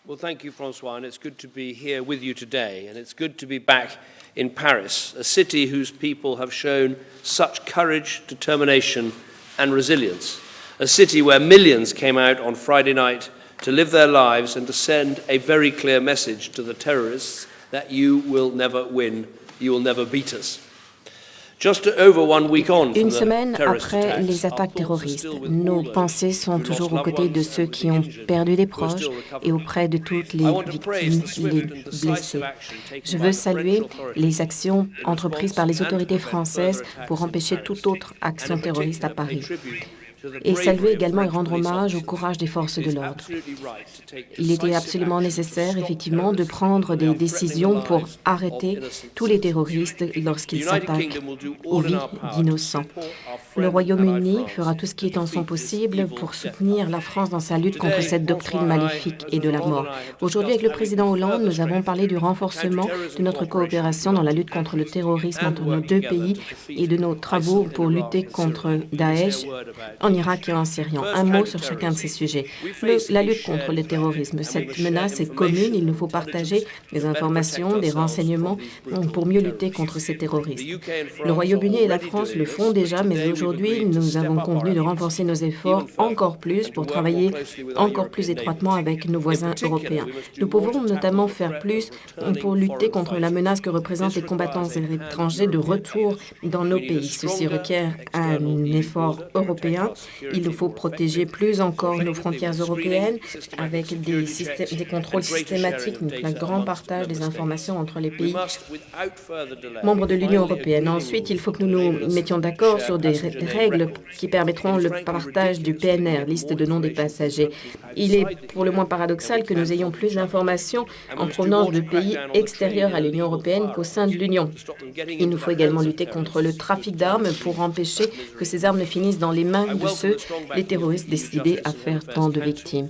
Well, thank you, Francois, and it's good to be here with you today, and it's good to be back in Paris, a city whose people have shown such courage, determination, and resilience, a city where millions came out on Friday night to live their lives and to send a very clear message to the terrorists that you will never win, you will never beat us. Une semaine après les attaques terroristes, nos pensées sont toujours aux côtés de ceux qui ont perdu des proches et auprès de toutes les victimes, les blessés. Je veux saluer les actions entreprises par les autorités françaises pour empêcher toute autre action terroriste à Paris. Et saluer également et rendre hommage au courage des forces de l'ordre. Il était absolument nécessaire, effectivement, de prendre des décisions pour arrêter tous les terroristes lorsqu'ils s'attaquent aux vies d'innocents. Le Royaume-Uni fera tout ce qui est en son possible pour soutenir la France dans sa lutte contre cette doctrine maléfique et de la mort. Aujourd'hui, avec le président Hollande, nous avons parlé du renforcement de notre coopération dans la lutte contre le terrorisme entre nos deux pays et de nos travaux pour lutter contre Daesh en Irak et en Syrie. Un mot sur chacun de ces sujets. La lutte contre le terrorisme, cette menace est commune. Il nous faut partager des informations, des renseignements pour mieux lutter contre ces terroristes. Le Royaume-Uni et la France le font déjà, mais aujourd'hui, nous avons convenu de renforcer nos efforts encore plus pour travailler encore plus étroitement avec nos voisins européens. Nous pouvons notamment faire plus pour lutter contre la menace que représentent les combattants étrangers de retour dans nos pays. Ceci requiert un effort européen. Il nous faut protéger plus encore nos frontières européennes avec des contrôles systématiques, un grand partage des informations entre les pays membres de l'Union européenne. Ensuite, il faut que nous nous mettions d'accord sur des règles qui permettront le partage du PNR, liste de noms des passagers. Il est pour le moins paradoxal que nous ayons plus d'informations en provenance de pays extérieurs à l'Union européenne qu'au sein de l'Union. Il nous faut également lutter contre le trafic d'armes pour empêcher que ces armes ne finissent dans les mains de ceux, les terroristes décidés à faire tant de victimes.